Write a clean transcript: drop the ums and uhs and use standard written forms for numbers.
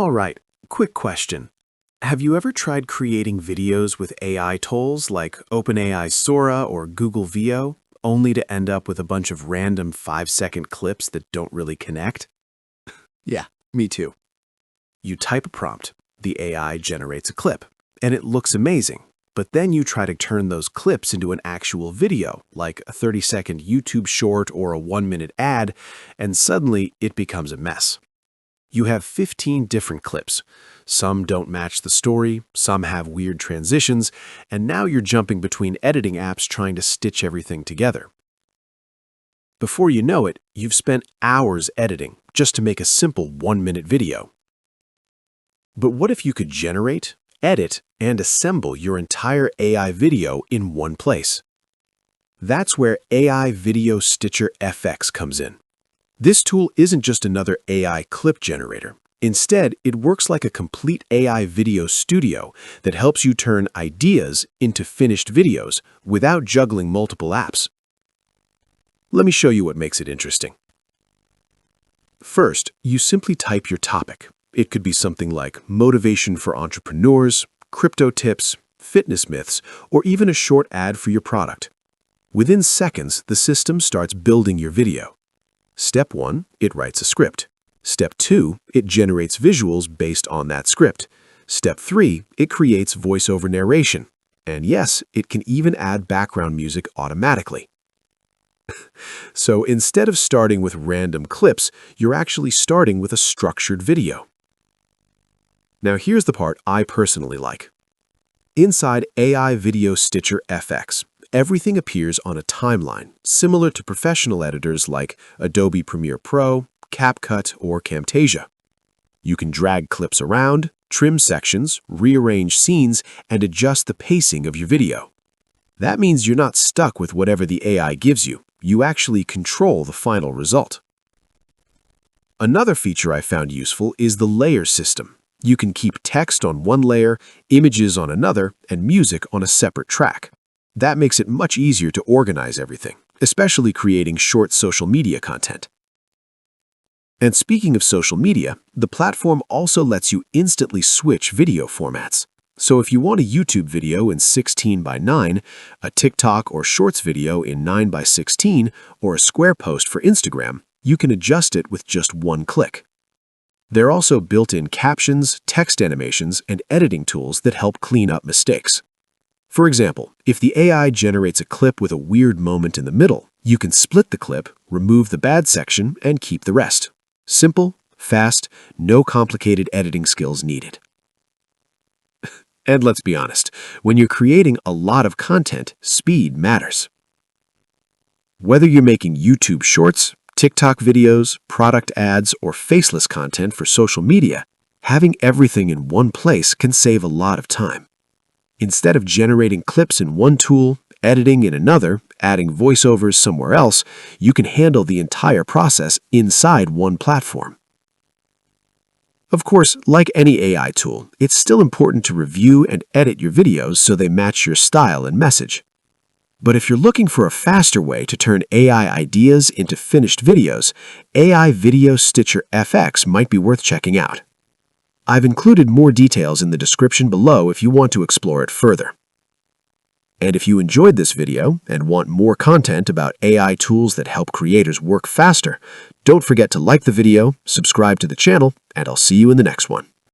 All right, quick question. Have you ever tried creating videos with AI tools like OpenAI's Sora or Google VO, only to end up with a bunch of random 5-second clips that don't really connect? Yeah, me too. You type a prompt, the AI generates a clip, and it looks amazing. But then you try to turn those clips into an actual video, like a 30-second YouTube short or a 1-minute ad, and suddenly it becomes a mess. You have 15 different clips. Some don't match the story, some have weird transitions, and now you're jumping between editing apps trying to stitch everything together. Before you know it, you've spent hours editing just to make a simple 1-minute video. But what if you could generate, edit, and assemble your entire AI video in one place? That's where AiVideoStitcherFx comes in. This tool isn't just another AI clip generator. Instead, it works like a complete AI video studio that helps you turn ideas into finished videos without juggling multiple apps. Let me show you what makes it interesting. First, you simply type your topic. It could be something like motivation for entrepreneurs, crypto tips, fitness myths, or even a short ad for your product. Within seconds, the system starts building your video. Step 1, it writes a script. Step 2, it generates visuals based on that script. Step 3, it creates voiceover narration. And yes, it can even add background music automatically. So instead of starting with random clips, you're actually starting with a structured video. Now here's the part I personally like. Inside AiVideoStitcherFx, everything appears on a timeline, similar to professional editors like Adobe Premiere Pro, CapCut, or Camtasia. You can drag clips around, trim sections, rearrange scenes, and adjust the pacing of your video. That means you're not stuck with whatever the AI gives you. You actually control the final result. Another feature I found useful is the layer system. You can keep text on one layer, images on another, and music on a separate track. That makes it much easier to organize everything, especially creating short social media content. And speaking of social media, the platform also lets you instantly switch video formats. So if you want a YouTube video in 16:9, a TikTok or Shorts video in 9:16, or a square post for Instagram, you can adjust it with just one click. There are also built-in captions, text animations, and editing tools that help clean up mistakes. For example, if the AI generates a clip with a weird moment in the middle, you can split the clip, remove the bad section, and keep the rest. Simple, fast, no complicated editing skills needed. And let's be honest, when you're creating a lot of content, speed matters. Whether you're making YouTube Shorts, TikTok videos, product ads, or faceless content for social media, having everything in one place can save a lot of time. Instead of generating clips in one tool, editing in another, adding voiceovers somewhere else, you can handle the entire process inside one platform. Of course, like any AI tool, it's still important to review and edit your videos so they match your style and message. But if you're looking for a faster way to turn AI ideas into finished videos, AiVideoStitcherFx might be worth checking out. I've included more details in the description below if you want to explore it further. And if you enjoyed this video and want more content about AI tools that help creators work faster, don't forget to like the video, subscribe to the channel, and I'll see you in the next one.